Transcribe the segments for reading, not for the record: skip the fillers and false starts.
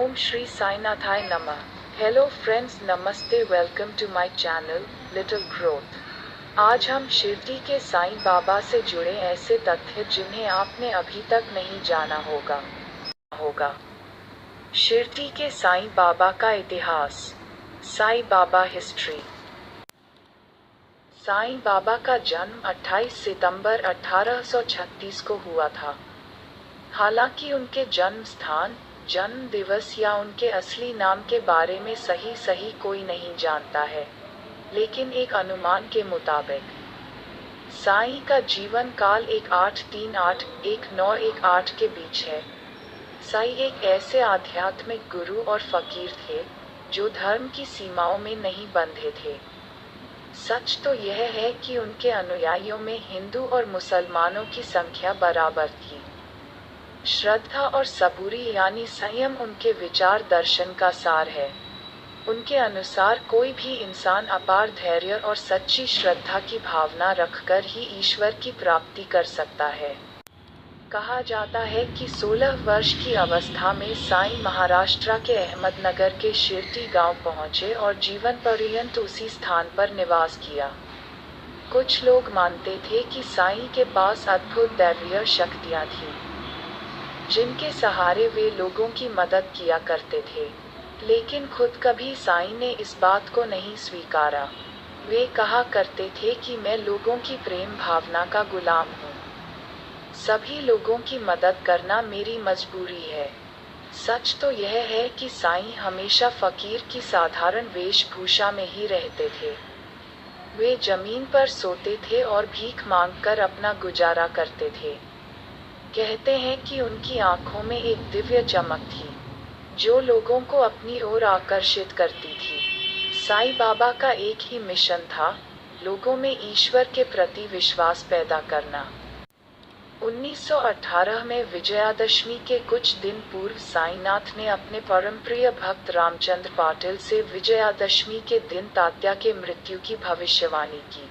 ओम श्री साईनाथाय नमः। Hello friends, नमस्ते, welcome to my channel little growth. आज हम शिरडी के साईं बाबा से जुड़े ऐसे तथ्य जिन्हें आपने अभी तक नहीं जाना होगा। शिरडी के साईं बाबा का इतिहास। साईं बाबा हिस्ट्री। साईं बाबा का जन्म 28 सितंबर 1836 को हुआ था। हालांकि उनके जन्म स्थान, जन्म दिवस या उनके असली नाम के बारे में सही कोई नहीं जानता है, लेकिन एक अनुमान के मुताबिक साईं का जीवन काल 1838-1918 के बीच है। साईं एक ऐसे आध्यात्मिक गुरु और फकीर थे जो धर्म की सीमाओं में नहीं बंधे थे। सच तो यह है कि उनके अनुयायियों में हिंदू और मुसलमानों की संख्या बराबर थी। श्रद्धा और सबूरी यानी संयम उनके विचार दर्शन का सार है। उनके अनुसार कोई भी इंसान अपार धैर्य और सच्ची श्रद्धा की भावना रखकर ही ईश्वर की प्राप्ति कर सकता है। कहा जाता है कि 16 वर्ष की अवस्था में साईं महाराष्ट्र के अहमदनगर के शिरडी गांव पहुंचे और जीवन पर्यंत उसी स्थान पर निवास किया। कुछ लोग मानते थे कि साईं के पास अद्भुत दैवीय शक्तियां थीं, जिनके सहारे वे लोगों की मदद किया करते थे, लेकिन खुद कभी साईं ने इस बात को नहीं स्वीकारा। वे कहा करते थे कि मैं लोगों की प्रेम भावना का गुलाम हूँ। सभी लोगों की मदद करना मेरी मजबूरी है। सच तो यह है कि साईं हमेशा फकीर की साधारण वेशभूषा में ही रहते थे। वे जमीन पर सोते थे और भीख मांगकर अपना गुजारा करते थे। कहते हैं कि उनकी आंखों में एक दिव्य चमक थी, जो लोगों को अपनी ओर आकर्षित करती थी। साईं बाबा का एक ही मिशन था, लोगों में ईश्वर के प्रति विश्वास पैदा करना। 1918 में विजयादशमी के कुछ दिन पूर्व साईंनाथ ने अपने परमप्रिय भक्त रामचंद्र पाटिल से विजयादशमी के दिन तात्या के मृत्यु की भविष्यवाणी की।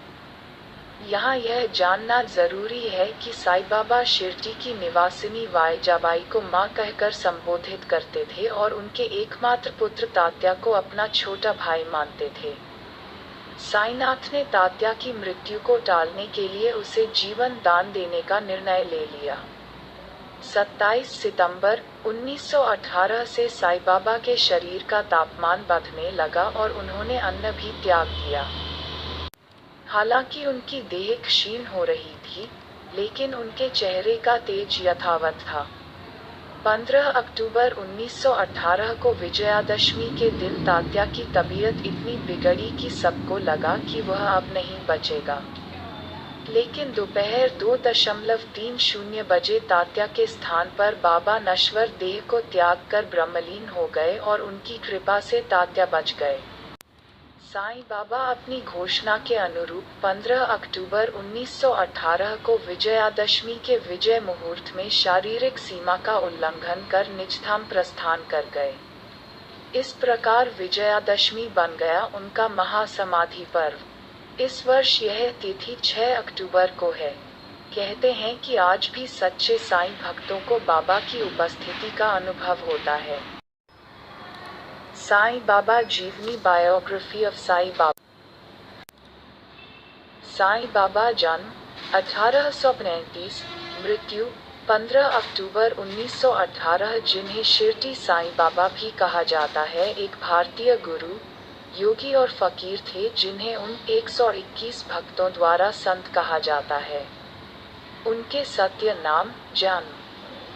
यहाँ यह जानना जरूरी है कि साईं बाबा शिरडी की निवासिनी वाइजाबाई को मां कहकर संबोधित करते थे और उनके एकमात्र पुत्र तात्या को अपना छोटा भाई मानते थे। साईंनाथ ने तात्या की मृत्यु को टालने के लिए उसे जीवन दान देने का निर्णय ले लिया। 27 सितंबर 1918 से साईं बाबा के शरीर का तापमान बढ़ने लगा और उन्होंने अन्न भी त्याग दिया। हालांकि उनकी देह क्षीण हो रही थी, लेकिन उनके चेहरे का तेज यथावत था। 15 अक्टूबर 1918 को विजयादशमी के दिन तात्या की तबीयत इतनी बिगड़ी कि सबको लगा कि वह अब नहीं बचेगा। लेकिन दोपहर 2:30 बजे तात्या के स्थान पर बाबा नश्वर देह को त्याग कर ब्रह्मलीन हो गए और उनकी कृपा से तात्या बच गए। साईं बाबा अपनी घोषणा के अनुरूप 15 अक्टूबर 1918 को विजयादशमी के विजय मुहूर्त में शारीरिक सीमा का उल्लंघन कर निजधाम प्रस्थान कर गए। इस प्रकार विजयादशमी बन गया उनका महासमाधि पर्व। इस वर्ष यह तिथि 6 अक्टूबर को है। कहते हैं कि आज भी सच्चे साईं भक्तों को बाबा की उपस्थिति का अनुभव होता है। साईं बाबा जीवनी, बायोग्राफी ऑफ साईं बाबा। साईं बाबा जन्म 1835, मृत्यु 15 अक्टूबर 1918, जिन्हें शिरडी साईं बाबा भी कहा जाता है, एक भारतीय गुरु, योगी और फकीर थे जिन्हें उन 121 भक्तों द्वारा संत कहा जाता है। उनके सत्य नाम, जन्म,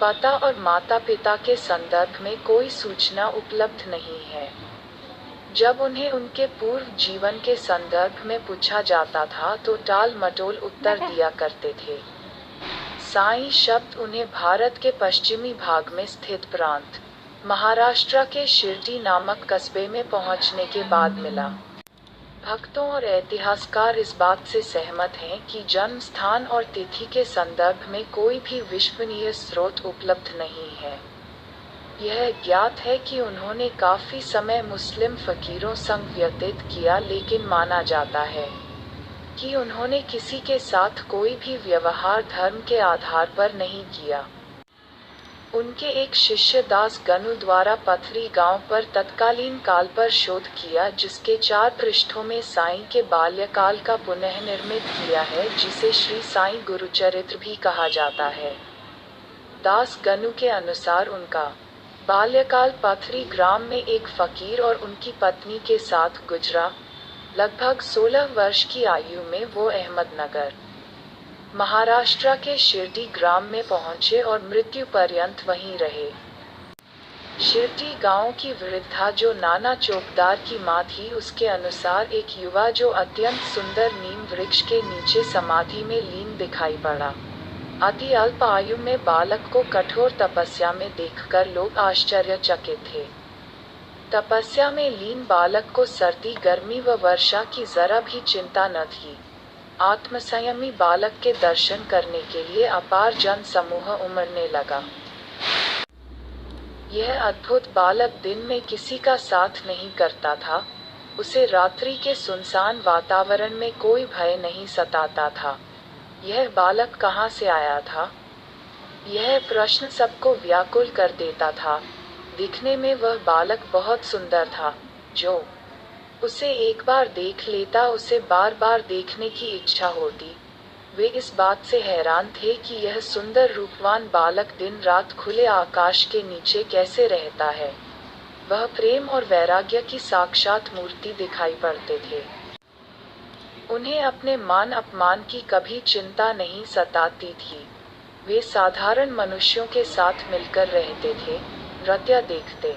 पता और माता पिता के संदर्भ में कोई सूचना उपलब्ध नहीं है। जब उन्हें उनके पूर्व जीवन के संदर्भ में पूछा जाता था तो टाल मटोल उत्तर दिया करते थे। साईं शब्द उन्हें भारत के पश्चिमी भाग में स्थित प्रांत महाराष्ट्र के शिरडी नामक कस्बे में पहुंचने के बाद मिला। भक्तों और ऐतिहासिकार इस बात से सहमत हैं कि जन्म स्थान और तिथि के संदर्भ में कोई भी विश्वसनीय स्रोत उपलब्ध नहीं है। यह ज्ञात है कि उन्होंने काफी समय मुस्लिम फकीरों संग व्यतीत किया, लेकिन माना जाता है कि उन्होंने किसी के साथ कोई भी व्यवहार धर्म के आधार पर नहीं किया। उनके एक शिष्य दास गनु द्वारा पथरी गांव पर तत्कालीन काल पर शोध किया, जिसके 4 पृष्ठों में साईं के बाल्यकाल का पुनः निर्मित किया है, जिसे श्री साईं गुरुचरित्र भी कहा जाता है। दास गनु के अनुसार उनका बाल्यकाल पथरी ग्राम में एक फकीर और उनकी पत्नी के साथ गुजरा। लगभग 16 वर्ष की आयु में वो अहमदनगर, महाराष्ट्र के शिरडी ग्राम में पहुंचे और मृत्यु पर्यंत वहीं रहे। शिरडी गांव की वृद्धा जो नाना चौकदार की मां थी, उसके अनुसार एक युवा जो अत्यंत सुंदर नीम वृक्ष के नीचे समाधि में लीन दिखाई पड़ा। अति अल्प आयु में बालक को कठोर तपस्या में देखकर लोग आश्चर्यचकित थे। तपस्या में लीन बालक को सर्दी, गर्मी व वर्षा की जरा भी चिंता न थी। आत्मसंयमी बालक के दर्शन करने के लिए अपार जन समूह उमड़ने लगा। यह अद्भुत बालक दिन में किसी का साथ नहीं करता था। उसे रात्रि के सुनसान वातावरण में कोई भय नहीं सताता था। यह बालक कहाँ से आया था? यह प्रश्न सबको व्याकुल कर देता था। दिखने में वह बालक बहुत सुंदर था। जो उसे एक बार देख लेता, उसे बार बार देखने की इच्छा होती। वे इस बात से हैरान थे कि यह सुंदर रूपवान बालक दिन रात खुले आकाश के नीचे कैसे रहता है। वह प्रेम और वैराग्य की साक्षात मूर्ति दिखाई पड़ते थे। उन्हें अपने मान अपमान की कभी चिंता नहीं सताती थी। वे साधारण मनुष्यों के साथ मिलकर रहते थे, नृत्य देखते,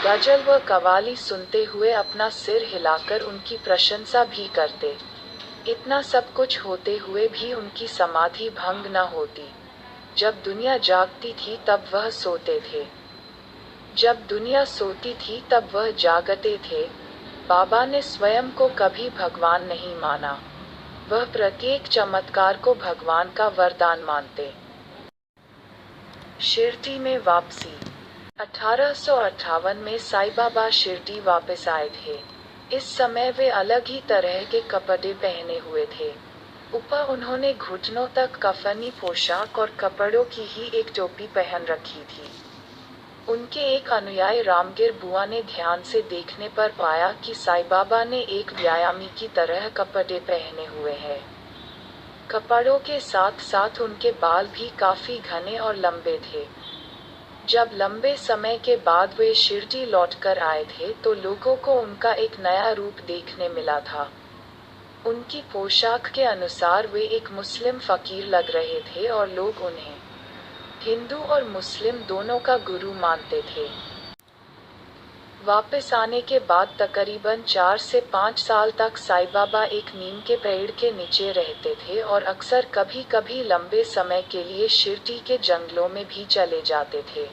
गजल व कव्वाली सुनते हुए अपना सिर हिलाकर उनकी प्रशंसा भी करते। इतना सब कुछ होते हुए भी उनकी समाधि भंग न होती। जब दुनिया जागती थी तब वह सोते थे, जब दुनिया सोती थी तब वह जागते थे। बाबा ने स्वयं को कभी भगवान नहीं माना। वह प्रत्येक चमत्कार को भगवान का वरदान मानते। शिरडी में वापसी। 1858 में साईं बाबा शिरडी वापस आए थे। इस समय वे अलग ही तरह के कपड़े पहने हुए थे। ऊपर उन्होंने घुटनों तक कफनी पोशाक और कपड़ों की ही एक टोपी पहन रखी थी। उनके एक अनुयायी रामगिर बुआ ने ध्यान से देखने पर पाया कि साईं बाबा ने एक व्यायामी की तरह कपड़े पहने हुए हैं। कपड़ों के साथ साथ उनके बाल भी काफी घने और लंबे थे। जब लंबे समय के बाद वे शिरडी लौटकर आए थे तो लोगों को उनका एक नया रूप देखने मिला था। उनकी पोशाक के अनुसार वे एक मुस्लिम फकीर लग रहे थे और लोग उन्हें हिंदू और मुस्लिम दोनों का गुरु मानते थे। वापस आने के बाद तकरीबन 4 से 5 साल तक साईं बाबा एक नीम के पेड़ के नीचे रहते थे और अक्सर कभी कभी लंबे समय के लिए शिरडी के जंगलों में भी चले जाते थे।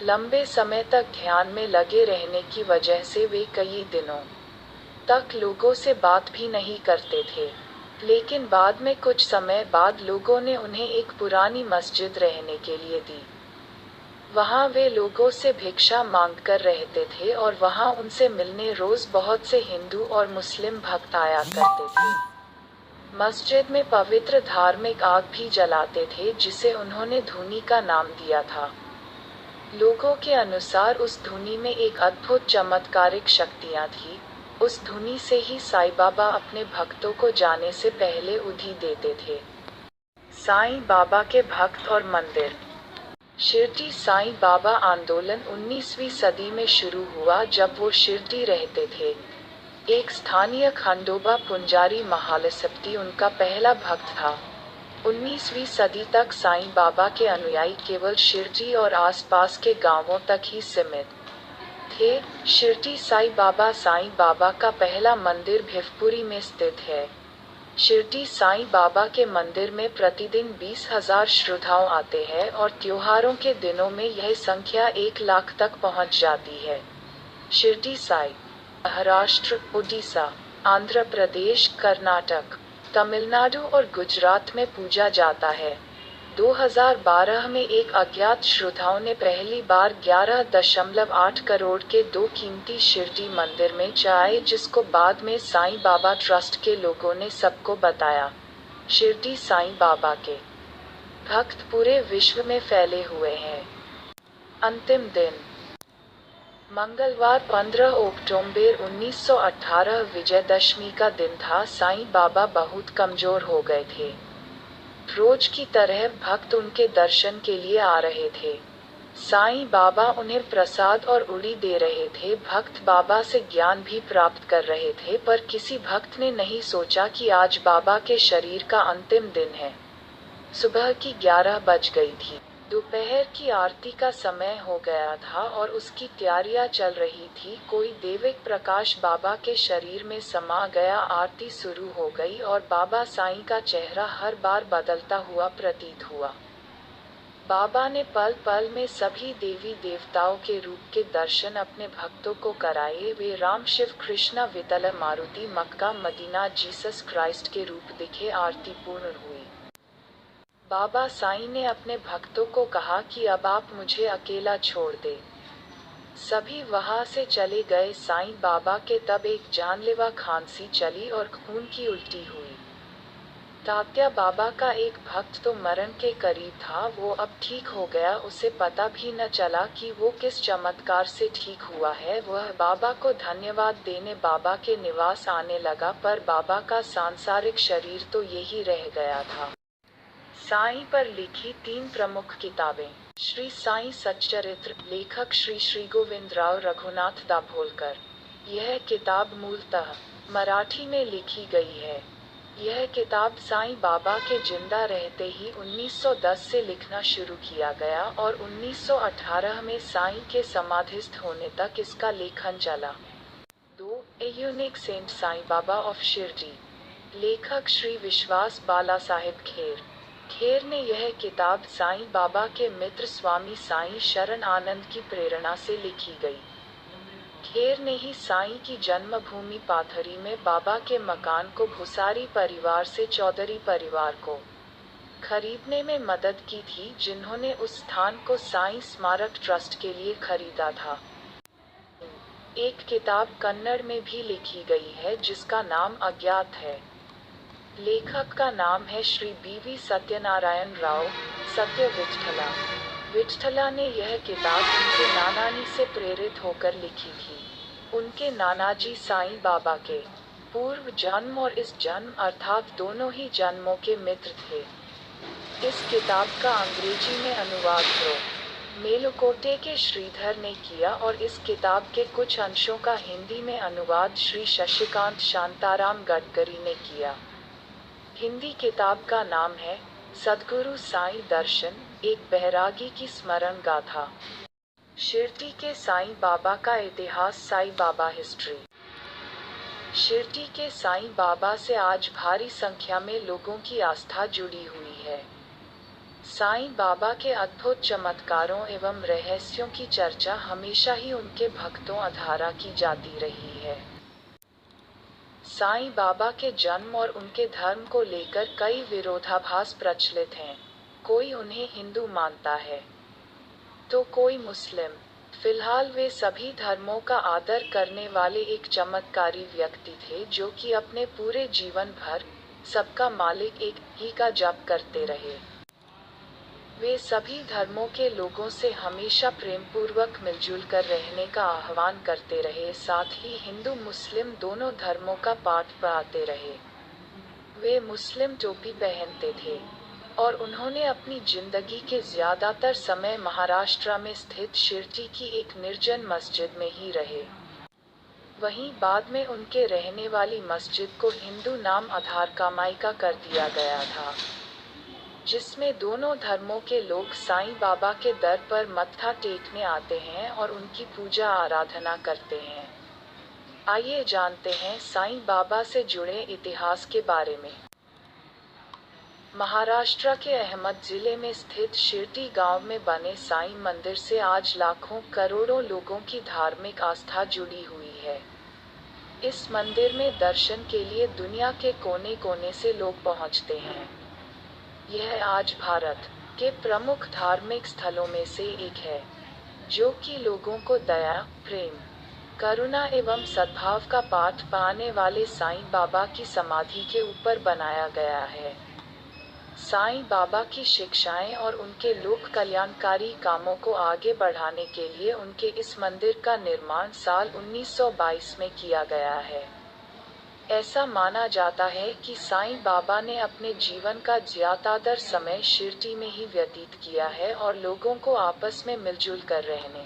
लंबे समय तक ध्यान में लगे रहने की वजह से वे कई दिनों तक लोगों से बात भी नहीं करते थे। लेकिन बाद में कुछ समय बाद लोगों ने उन्हें एक पुरानी मस्जिद रहने के लिए दी। वहाँ वे लोगों से भिक्षा मांगकर रहते थे और वहाँ उनसे मिलने रोज बहुत से हिंदू और मुस्लिम भक्त आया करते थे। मस्जिद में पवित्र धार्मिक आग भी जलाते थे, जिसे उन्होंने धुनी का नाम दिया था। लोगों के अनुसार उस धुनी में एक अद्भुत चमत्कारिक शक्तियाँ थी। उस धुनी से ही साईं बाबा अपने भक्तों को जाने से पहले उधी देते थे। साईं बाबा के भक्त और मंदिर। शिरडी साईं बाबा आंदोलन 19वीं सदी में शुरू हुआ जब वो शिरडी रहते थे। एक स्थानीय खंडोबा पुंजारी महालसप्ती उनका पहला भक्त था। 19वीं सदी तक साईं बाबा के अनुयायी केवल शिरडी और आसपास के गांवों तक ही सीमित थे। शिरडी साईं बाबा का पहला मंदिर भिवपुरी में स्थित है। शिरडी साईं बाबा के मंदिर में प्रतिदिन 20,000 श्रद्धालु आते हैं और त्योहारों के दिनों में यह संख्या 1 लाख तक पहुंच जाती है। शिरडी साईं महाराष्ट्र, उड़ीसा, आंध्र प्रदेश, कर्नाटक, तमिलनाडु और गुजरात में पूजा जाता है। 2012 में एक अज्ञात श्रोताओं ने पहली बार 11.8 करोड़ के 2 कीमती शिरडी मंदिर में चाहे, जिसको बाद में साईं बाबा ट्रस्ट के लोगों ने सबको बताया। शिरडी साईं बाबा के भक्त पूरे विश्व में फैले हुए हैं। अंतिम दिन मंगलवार 15 अक्टूबर 1918 विजयदशमी का दिन था। साईं बाबा बहुत कमजोर हो गए थे। रोज की तरह भक्त उनके दर्शन के लिए आ रहे थे। साईं बाबा उन्हें प्रसाद और उड़ी दे रहे थे। भक्त बाबा से ज्ञान भी प्राप्त कर रहे थे, पर किसी भक्त ने नहीं सोचा कि आज बाबा के शरीर का अंतिम दिन है। सुबह की 11 बज गई थी। दोपहर की आरती का समय हो गया था और उसकी तैयारियां चल रही थी। कोई दैविक प्रकाश बाबा के शरीर में समा गया। आरती शुरू हो गई और बाबा साईं का चेहरा हर बार बदलता हुआ प्रतीत हुआ। बाबा ने पल पल में सभी देवी देवताओं के रूप के दर्शन अपने भक्तों को कराए। वे राम, शिव, कृष्णा, वितल, मारुति, मक्का, मदीना, जीसस क्राइस्ट के रूप दिखे। आरती पूर्ण हुई। बाबा साईं ने अपने भक्तों को कहा कि अब आप मुझे अकेला छोड़ दे। सभी वहां से चले गए। साईं बाबा के तब एक जानलेवा खांसी चली और खून की उल्टी हुई। तात्या बाबा का एक भक्त तो मरण के करीब था, वो अब ठीक हो गया। उसे पता भी न चला कि वो किस चमत्कार से ठीक हुआ है। वह बाबा को धन्यवाद देने बाबा के निवास आने लगा, पर बाबा का सांसारिक शरीर तो यही रह गया था। साईं पर लिखी 3 प्रमुख किताबें। श्री साईं सच्चरित्र, लेखक श्री श्री गोविंदराव रघुनाथ दाभोलकर। यह किताब मूलतः मराठी में लिखी गई है। यह किताब साईं बाबा के जिंदा रहते ही 1910 से लिखना शुरू किया गया और 1918 में साईं के समाधिस्थ होने तक इसका लेखन चला। 2. A unique saint Sai Baba of Shirdi. लेखक श्री विश्वास बाला साहेब खेर। खेर ने यह किताब साईं बाबा के मित्र स्वामी साईं शरण आनंद की प्रेरणा से लिखी गई। खेर ने ही साईं की जन्मभूमि पाथरी में बाबा के मकान को भुसारी परिवार से चौधरी परिवार को खरीदने में मदद की थी, जिन्होंने उस स्थान को साईं स्मारक ट्रस्ट के लिए खरीदा था। एक किताब कन्नड़ में भी लिखी गई है जिसका नाम अज्ञात है। लेखक का नाम है श्री बीवी सत्यनारायण राव, सत्य विठला। विठला ने यह किताब उनके नानाजी से प्रेरित होकर लिखी थी। उनके नानाजी साईं बाबा के पूर्व जन्म और इस जन्म अर्थात दोनों ही जन्मों के मित्र थे। इस किताब का अंग्रेजी में अनुवाद मेलुकोटे के श्रीधर ने किया और इस किताब के कुछ अंशों का हिंदी में अनुवाद श्री शशिकांत शांताराम गडकरी ने किया। हिंदी किताब का नाम है सद्गुरु साईं दर्शन, एक बैरागी की स्मरण गाथा। शिरडी के साईं बाबा का इतिहास। साईं बाबा हिस्ट्री। शिरडी के साईं बाबा से आज भारी संख्या में लोगों की आस्था जुड़ी हुई है। साईं बाबा के अद्भुत चमत्कारों एवं रहस्यों की चर्चा हमेशा ही उनके भक्तों द्वारा की जाती रही है। साईं बाबा के जन्म और उनके धर्म को लेकर कई विरोधाभास प्रचलित हैं। कोई उन्हें हिंदू मानता है तो कोई मुस्लिम। फिलहाल वे सभी धर्मों का आदर करने वाले एक चमत्कारी व्यक्ति थे, जो कि अपने पूरे जीवन भर सबका मालिक एक ही का जप करते रहे। वे सभी धर्मों के लोगों से हमेशा प्रेमपूर्वक मिलजुल कर रहने का आह्वान करते रहे, साथ ही हिंदू मुस्लिम दोनों धर्मों का पाठ पढ़ाते रहे। वे मुस्लिम टोपी पहनते थे और उन्होंने अपनी जिंदगी के ज्यादातर समय महाराष्ट्र में स्थित शिरडी की एक निर्जन मस्जिद में ही रहे। वहीं बाद में उनके रहने वाली मस्जिद को हिंदू नाम आधार कामायिका कर दिया गया था, जिसमें दोनों धर्मों के लोग साईं बाबा के दर पर मत्था टेकने आते हैं और उनकी पूजा आराधना करते हैं। आइए जानते हैं साईं बाबा से जुड़े इतिहास के बारे में। महाराष्ट्र के अहमद जिले में स्थित शिरडी गांव में बने साईं मंदिर से आज लाखों करोड़ों लोगों की धार्मिक आस्था जुड़ी हुई है। इस मंदिर में दर्शन के लिए दुनिया के कोने कोने से लोग पहुंचते हैं। यह आज भारत के प्रमुख धार्मिक स्थलों में से एक है, जो कि लोगों को दया, प्रेम, करुणा एवं सद्भाव का पाठ पाने वाले साईं बाबा की समाधि के ऊपर बनाया गया है। साईं बाबा की शिक्षाएं और उनके लोक कल्याणकारी कामों को आगे बढ़ाने के लिए उनके इस मंदिर का निर्माण साल 1922 में किया गया है। ऐसा माना जाता है कि साईं बाबा ने अपने जीवन का ज्यादातर समय शिरडी में ही व्यतीत किया है और लोगों को आपस में मिलजुल कर रहने,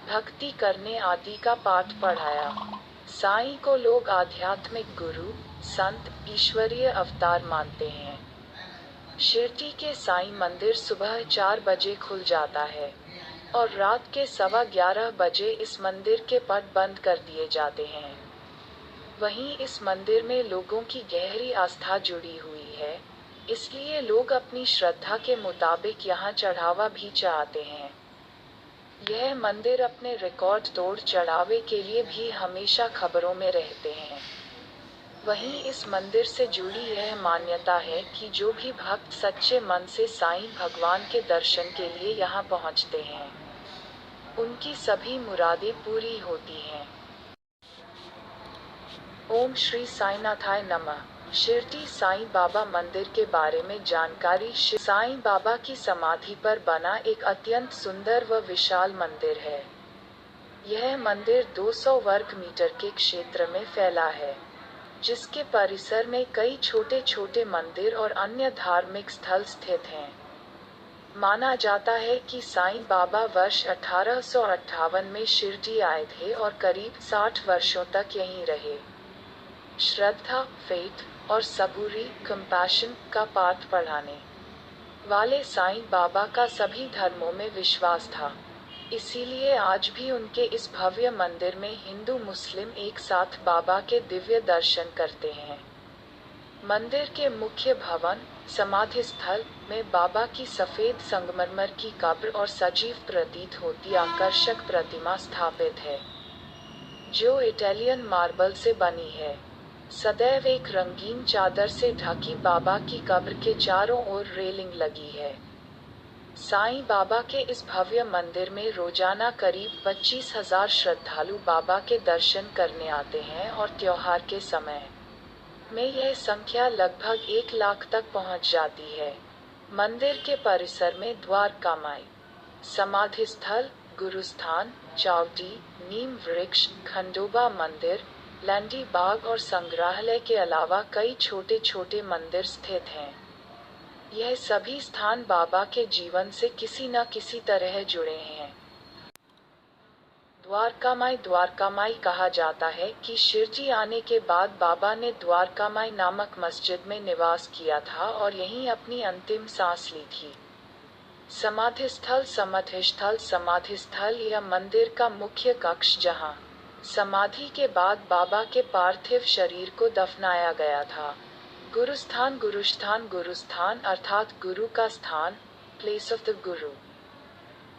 भक्ति करने आदि का पाठ पढ़ाया। साईं को लोग आध्यात्मिक गुरु, संत, ईश्वरीय अवतार मानते हैं। शिरडी के साईं मंदिर सुबह 4 बजे खुल जाता है और रात के 11:15 बजे इस मंदिर के पट बंद कर दिए जाते हैं। वहीं इस मंदिर में लोगों की गहरी आस्था जुड़ी हुई है, इसलिए लोग अपनी श्रद्धा के मुताबिक यहाँ चढ़ावा भी चाहते हैं। यह मंदिर अपने रिकॉर्ड तोड़ चढ़ावे के लिए भी हमेशा खबरों में रहते हैं। वहीं इस मंदिर से जुड़ी यह मान्यता है कि जो भी भक्त सच्चे मन से साईं भगवान के दर्शन के लिए यहाँ पहुँचते हैं, उनकी सभी मुरादें पूरी होती हैं। ओम श्री साईनाथाय नमः। शिरडी साईं बाबा मंदिर के बारे में जानकारी। साईं बाबा की समाधि पर बना एक अत्यंत सुंदर व विशाल मंदिर है। यह मंदिर 200 वर्ग मीटर के क्षेत्र में फैला है, जिसके परिसर में कई छोटे छोटे मंदिर और अन्य धार्मिक स्थल स्थित हैं। माना जाता है कि साईं बाबा वर्ष 1858 में शिरडी आए थे और करीब 60 वर्षों तक यहीं रहे। श्रद्धा, फेथ और सबूरी, कंपैशन का पाठ पढ़ाने वाले साईं बाबा का सभी धर्मों में विश्वास था। इसीलिए आज भी उनके इस भव्य मंदिर में हिंदू मुस्लिम एक साथ बाबा के दिव्य दर्शन करते हैं। मंदिर के मुख्य भवन, समाधि स्थल में बाबा की सफेद संगमरमर की कब्र और सजीव प्रतीत होती आकर्षक प्रतिमा स्थापित है, जो इटालियन मार्बल से बनी है। सदैव एक रंगीन चादर से ढकी बाबा की कब्र के चारों ओर रेलिंग लगी है। साईं बाबा के इस भव्य मंदिर में रोजाना करीब 25,000 श्रद्धालु बाबा के दर्शन करने आते हैं और त्योहार के समय में यह संख्या लगभग 1 लाख तक पहुंच जाती है। मंदिर के परिसर में द्वारका माई, समाधि स्थल, गुरुस्थान, चावटी, नीम वृक्ष, खंडोबा मंदिर, लैंडी बाग और संग्रहालय के अलावा कई छोटे छोटे मंदिर स्थित हैं। यह सभी स्थान बाबा के जीवन से किसी न किसी तरह जुड़े हैं। द्वारकामाई कहा जाता है कि शिरडी आने के बाद बाबा ने द्वारकामाई नामक मस्जिद में निवास किया था और यहीं अपनी अंतिम सांस ली थी। समाधि स्थल यह मंदिर का मुख्य कक्ष जहां समाधि के बाद बाबा के पार्थिव शरीर को दफनाया गया था। गुरुस्थान अर्थात गुरु का स्थान, प्लेस ऑफ द गुरु।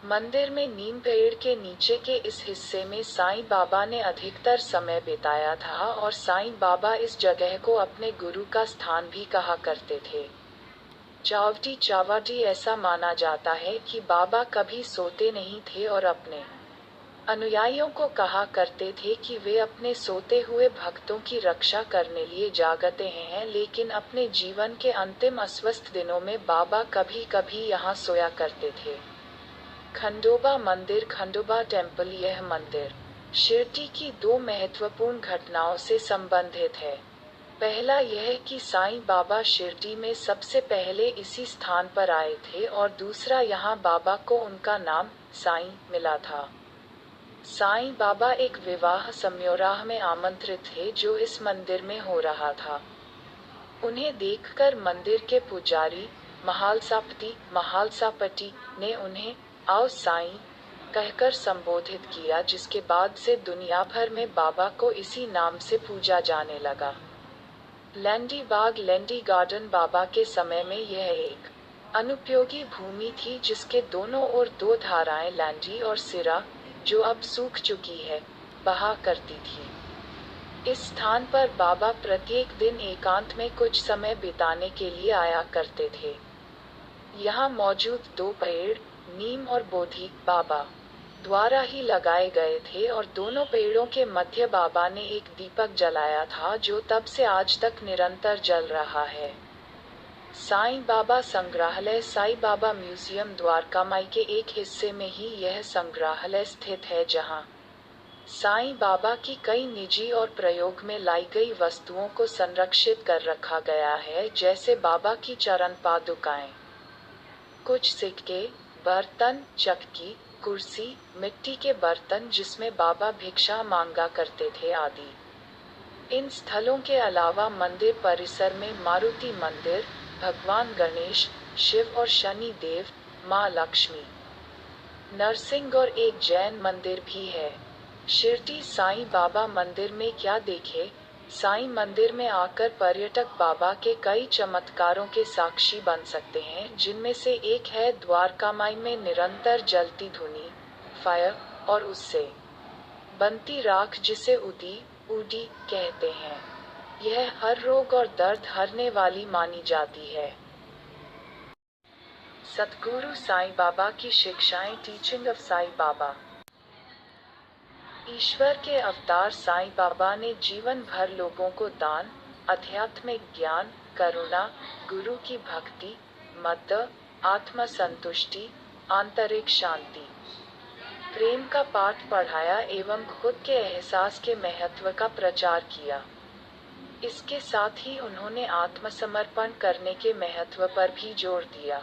मंदिर में नीम पेड़ के नीचे के इस हिस्से में साईं बाबा ने अधिकतर समय बिताया था और साईं बाबा इस जगह को अपने गुरु का स्थान भी कहा करते थे। चावटी ऐसा माना जाता है कि बाबा कभी सोते नहीं थे और अपने अनुयायियों को कहा करते थे कि वे अपने सोते हुए भक्तों की रक्षा करने लिए जागते हैं, लेकिन अपने जीवन के अंतिम अस्वस्थ दिनों में बाबा कभी कभी यहाँ सोया करते थे। खंडोबा मंदिर, खंडोबा टेम्पल। यह मंदिर शिरडी की 2 महत्वपूर्ण घटनाओं से संबंधित है। पहला यह कि साईं बाबा शिरडी में सबसे पहले इसी स्थान पर आए थे और दूसरा यहाँ बाबा को उनका नाम साईं मिला था। साईं बाबा एक विवाह समारोह में आमंत्रित थे जो इस मंदिर में हो रहा था। उन्हें देखकर मंदिर के पुजारी महालसापति ने उन्हें आओ साईं कहकर संबोधित किया, जिसके बाद से दुनिया भर में बाबा को इसी नाम से पूजा जाने लगा। लैंडी बाग, लैंडी गार्डन। बाबा के समय में यह एक अनुपयोगी भूमि थी जिसके दोनों ओर 2 धाराएं, लैंडी और सिरा, जो अब सूख चुकी है, बहा करती थी। इस स्थान पर बाबा प्रत्येक दिन एकांत में कुछ समय बिताने के लिए आया करते थे। यहाँ मौजूद 2 पेड़, नीम और बोधि, बाबा द्वारा ही लगाए गए थे और दोनों पेड़ों के मध्य बाबा ने एक दीपक जलाया था जो तब से आज तक निरंतर जल रहा है। साईं बाबा संग्रहालय साईं बाबा म्यूजियम द्वारकामाई के एक हिस्से में ही यह संग्रहालय स्थित है, जहां साईं बाबा की कई निजी और प्रयोग में लाई गई वस्तुओं को संरक्षित कर रखा गया है, जैसे बाबा की चरण पादुकाएं, कुछ सिक्के, बर्तन, चक्की, कुर्सी, मिट्टी के बर्तन जिसमें बाबा भिक्षा मांगा करते थे आदि। इन स्थलों के अलावा मंदिर परिसर में मारुति मंदिर, भगवान गणेश, शिव और शनि देव, मां लक्ष्मी, नरसिंह और एक जैन मंदिर भी है। शिरडी साईं बाबा मंदिर में क्या देखे? साईं मंदिर में आकर पर्यटक बाबा के कई चमत्कारों के साक्षी बन सकते हैं, जिनमें से एक है द्वारकामाई में निरंतर जलती धुनी, फायर, और उससे बनती राख जिसे ऊडी कहते हैं। यह हर रोग और दर्द हरने वाली मानी जाती है। सतगुरु साईं बाबा की शिक्षाएं, टीचिंग ऑफ साईं बाबा। ईश्वर के अवतार साईं बाबा ने जीवन भर लोगों को दान, आध्यात्मिक ज्ञान, करुणा, गुरु की भक्ति, मद्द, आत्म संतुष्टि, आंतरिक शांति, प्रेम का पाठ पढ़ाया एवं खुद के एहसास के महत्व का प्रचार किया। इसके साथ ही उन्होंने आत्मसमर्पण करने के महत्व पर भी जोर दिया।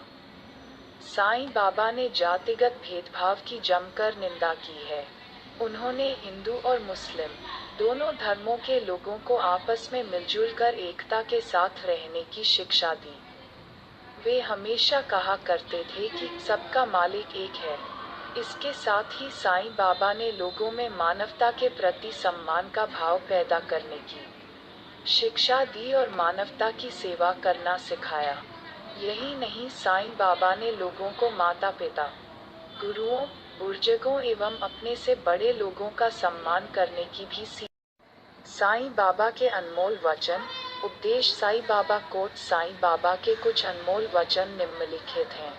साईं बाबा ने जातिगत भेदभाव की जमकर निंदा की है। उन्होंने हिंदू और मुस्लिम दोनों धर्मों के लोगों को आपस में मिलजुल कर एकता के साथ रहने की शिक्षा दी। वे हमेशा कहा करते थे कि सबका मालिक एक है। इसके साथ ही साईं बाबा ने लोगों में मानवता के प्रति सम्मान का भाव पैदा करने की शिक्षा दी और मानवता की सेवा करना सिखाया। यही नहीं, साईं बाबा ने लोगों को माता पिता, गुरुओं, बुजुर्गों एवं अपने से बड़े लोगों का सम्मान करने की भी सीख। साईं बाबा के अनमोल वचन, उपदेश। साईं बाबा कोट। साईं बाबा के कुछ अनमोल वचन निम्नलिखित हैं।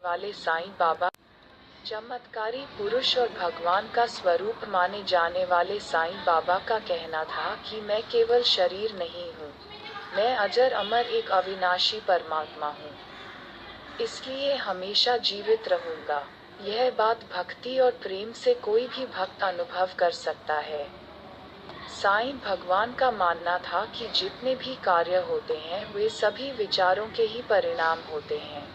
वाले साईं बाबा चमत्कारी पुरुष और भगवान का स्वरूप माने जाने वाले साईं बाबा का कहना था कि मैं केवल शरीर नहीं हूँ, मैं अजर अमर एक अविनाशी परमात्मा हूँ, इसलिए हमेशा जीवित रहूंगा। यह बात भक्ति और प्रेम से कोई भी भक्त अनुभव कर सकता है। साईं भगवान का मानना था कि जितने भी कार्य होते हैं वे सभी विचारों के ही परिणाम होते हैं,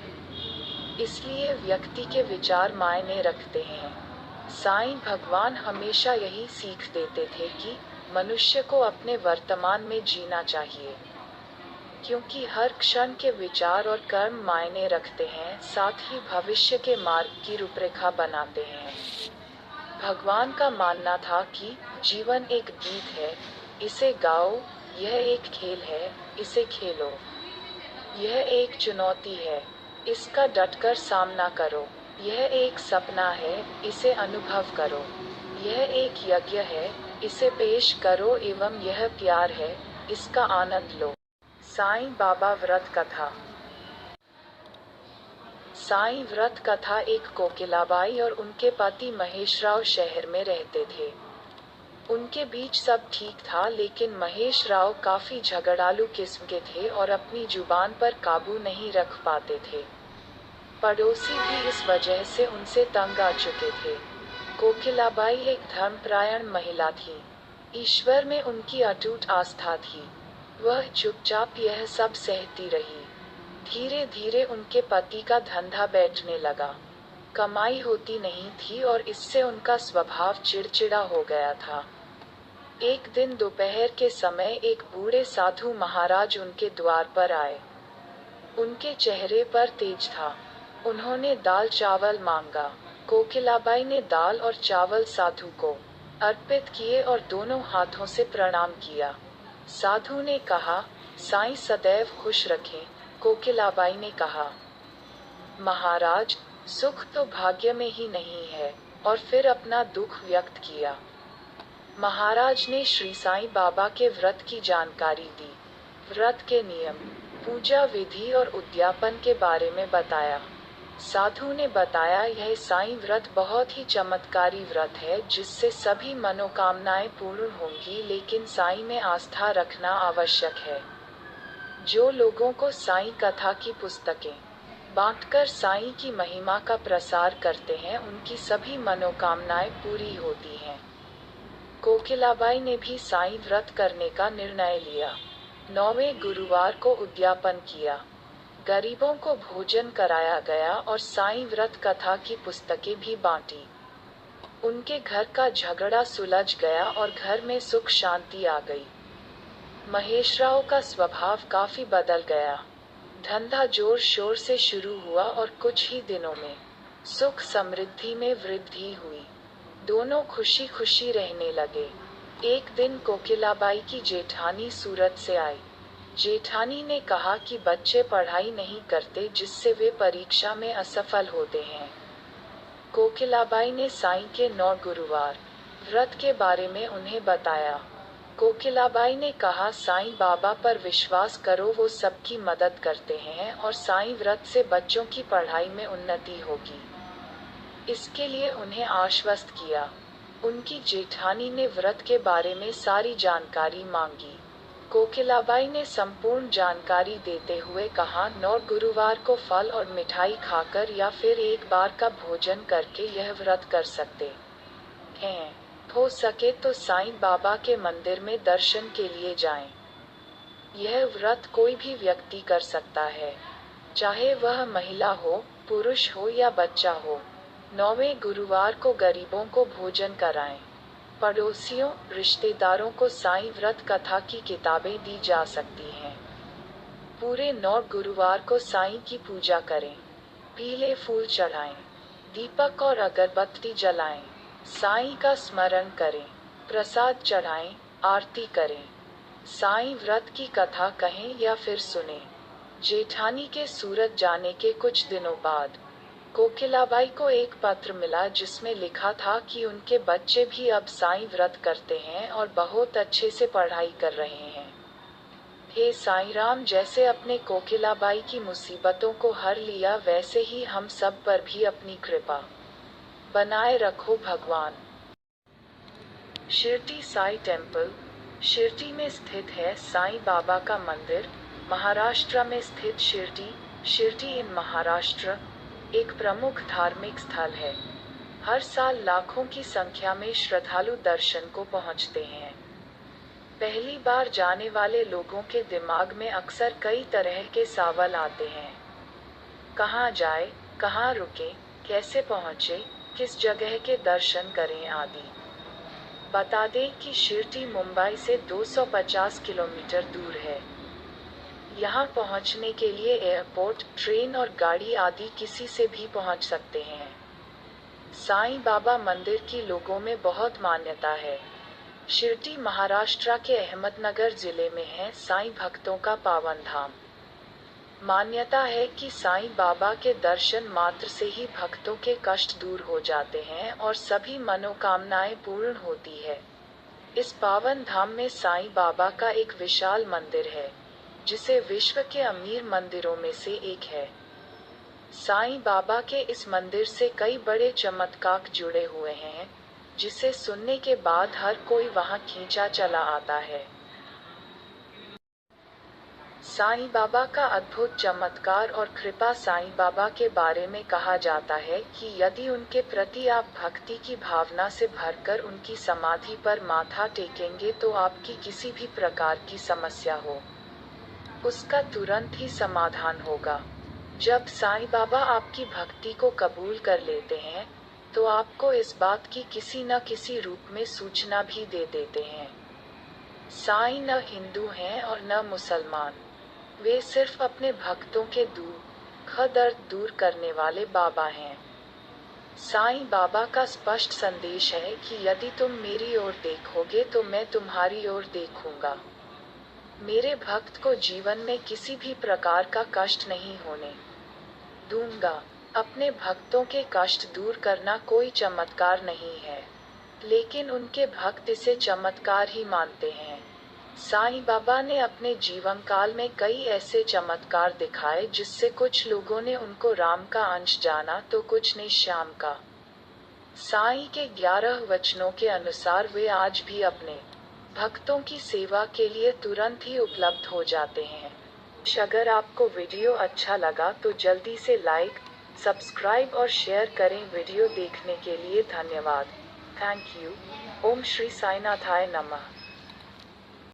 इसलिए व्यक्ति के विचार मायने रखते हैं। साईं भगवान हमेशा यही सीख देते थे कि मनुष्य को अपने वर्तमान में जीना चाहिए, क्योंकि हर क्षण के विचार और कर्म मायने रखते हैं, साथ ही भविष्य के मार्ग की रूपरेखा बनाते हैं। भगवान का मानना था कि जीवन एक गीत है, इसे गाओ, यह एक खेल है, इसे खेलो, यह एक चुनौती है, इसका डटकर सामना करो, यह एक सपना है, इसे अनुभव करो, यह एक यज्ञ है, इसे पेश करो, एवं यह प्यार है, इसका आनंद लो। साईं बाबा व्रत कथा। साईं व्रत कथा। एक कोकिलाबाई और उनके पति महेशराव शहर में रहते थे। उनके बीच सब ठीक था, लेकिन महेश राव काफी झगड़ालू किस्म के थे और अपनी जुबान पर काबू नहीं रख पाते थे। पड़ोसी भी इस वजह से उनसे तंग आ चुके थे। कोकिलाबाई एक धर्मपरायण महिला थी। ईश्वर में उनकी अटूट आस्था थी। वह चुपचाप यह सब सहती रही। धीरे धीरे उनके पति का धंधा बैठने लगा। कमाई होती नहीं थी और इससे उनका स्वभाव चिड़चिड़ा हो गया था। एक दिन दोपहर के समय एक बूढ़े साधु महाराज उनके द्वार पर आए। उनके चेहरे पर तेज था। उन्होंने दाल चावल मांगा। कोकिलाबाई ने दाल और चावल साधु को अर्पित किए और दोनों हाथों से प्रणाम किया। साधु ने कहा, साईं सदैव खुश रखें। कोकिलाबाई ने कहा, महाराज, सुख तो भाग्य में ही नहीं है, और फिर अपना दुख व्यक्त किया। महाराज ने श्री साईं बाबा के व्रत की जानकारी दी, व्रत के नियम, पूजा विधि और उद्यापन के बारे में बताया। साधु ने बताया, यह साईं व्रत बहुत ही चमत्कारी व्रत है जिससे सभी मनोकामनाएं पूर्ण होंगी, लेकिन साईं में आस्था रखना आवश्यक है। जो लोगों को साईं कथा की पुस्तकें बांटकर साईं की महिमा का प्रसार करते हैं, उनकी सभी मनोकामनाएं पूरी होती हैं। कोकिलाबाई ने भी साईं व्रत करने का निर्णय लिया। 9वें गुरुवार को उद्यापन किया, गरीबों को भोजन कराया गया और साईं व्रत कथा की पुस्तकें भी बांटी। उनके घर का झगड़ा सुलझ गया और घर में सुख शांति आ गई। महेशराव का स्वभाव काफी बदल गया। धंधा जोर शोर से शुरू हुआ और कुछ ही दिनों में सुख समृद्धि में वृद्धि हुई। दोनों खुशी खुशी रहने लगे। एक दिन कोकिलाबाई की जेठानी सूरत से आई। जेठानी ने कहा कि बच्चे पढ़ाई नहीं करते, जिससे वे परीक्षा में असफल होते हैं। कोकिलाबाई ने साईं के 9 गुरुवार व्रत के बारे में उन्हें बताया। कोकिलाबाई ने कहा, साईं बाबा पर विश्वास करो, वो सबकी मदद करते हैं और साईं व्रत से बच्चों की पढ़ाई में उन्नति होगी। इसके लिए उन्हें आश्वस्त किया। उनकी जेठानी ने व्रत के बारे में सारी जानकारी मांगी। कोकिलाबाई ने संपूर्ण जानकारी देते हुए कहा, 9 गुरुवार को फल और मिठाई खाकर या फिर एक बार का भोजन करके यह व्रत कर सकते हैं। हो सके तो साईं बाबा के मंदिर में दर्शन के लिए जाएं। यह व्रत कोई भी व्यक्ति कर सकता है, चाहे वह महिला हो, पुरुष हो या बच्चा हो। 9वें गुरुवार को गरीबों को भोजन कराएं। पड़ोसियों, रिश्तेदारों को साईं व्रत कथा की किताबें दी जा सकती हैं। पूरे 9 गुरुवार को साईं की पूजा करें। पीले फूल चढ़ाएं, दीपक और अगरबत्ती जलाएं, साईं का स्मरण करें, प्रसाद चढ़ाएं, आरती करें, साईं व्रत की कथा कहें या फिर सुने। जेठानी के सूरत जाने के कुछ दिनों बाद कोकिलाबाई को एक पत्र मिला जिसमें लिखा था कि उनके बच्चे भी अब साईं व्रत करते हैं और बहुत अच्छे से पढ़ाई कर रहे हैं। हे साईं राम, जैसे अपने कोकिलाबाई की मुसीबतों को हर लिया, वैसे ही हम सब पर भी अपनी कृपा बनाए रखो भगवान। शिरडी साई टेम्पल। शिरडी में स्थित है साईं बाबा का मंदिर। महाराष्ट्र में स्थित शिरडी इन महाराष्ट्र एक प्रमुख धार्मिक स्थल है। हर साल लाखों की संख्या में श्रद्धालु दर्शन को पहुंचते हैं। पहली बार जाने वाले लोगों के दिमाग में अक्सर कई तरह के सवाल आते हैं। कहाँ जाए, कहाँ रुके, कैसे पहुँचे, किस जगह के दर्शन करें आदि। बता दें कि शिरडी मुंबई से 250 किलोमीटर दूर है। यहाँ पहुँचने के लिए एयरपोर्ट, ट्रेन और गाड़ी आदि किसी से भी पहुँच सकते हैं। साईं बाबा मंदिर की लोगों में बहुत मान्यता है। शिरडी महाराष्ट्र के अहमदनगर जिले में है साईं भक्तों का पावन धाम। मान्यता है कि साईं बाबा के दर्शन मात्र से ही भक्तों के कष्ट दूर हो जाते हैं और सभी मनोकामनाएं पूर्ण होती है। इस पावन धाम में साईं बाबा का एक विशाल मंदिर है, जिसे विश्व के अमीर मंदिरों में से एक है। साईं बाबा के इस मंदिर से कई बड़े चमत्कार जुड़े हुए हैं, जिसे सुनने के बाद हर कोई वहां खींचा चला आता है। साईं बाबा का अद्भुत चमत्कार और कृपा। साईं बाबा के बारे में कहा जाता है कि यदि उनके प्रति आप भक्ति की भावना से भरकर उनकी समाधि पर माथा टेकेंगे तो आपकी किसी भी प्रकार की समस्या हो, उसका तुरंत ही समाधान होगा। जब साईं बाबा आपकी भक्ति को कबूल कर लेते हैं, तो आपको इस बात की किसी न किसी रूप में सूचना भी दे देते हैं। साईं न हिंदू हैं और न मुसलमान। वे सिर्फ अपने भक्तों के दुख दर्द दूर करने वाले बाबा हैं। साईं बाबा का स्पष्ट संदेश है कि यदि तुम मेरी ओर देखोगे तो मैं तुम्हारी ओर देखूंगा। मेरे भक्त को जीवन में किसी भी प्रकार का कष्ट नहीं होने दूंगा। अपने भक्तों के कष्ट दूर करना कोई चमत्कार नहीं है, लेकिन उनके भक्त इसे चमत्कार ही मानते हैं। साईं बाबा ने अपने जीवन काल में कई ऐसे चमत्कार दिखाए जिससे कुछ लोगों ने उनको राम का अंश जाना तो कुछ ने श्याम का। साईं के 11 वचनों के अनुसार वे आज भी अपने भक्तों की सेवा के लिए तुरंत ही उपलब्ध हो जाते हैं। अगर आपको वीडियो अच्छा लगा तो जल्दी से लाइक, सब्सक्राइब और शेयर करें। वीडियो देखने के लिए धन्यवाद। Thank you. ओम श्री साईनाथाय नमः।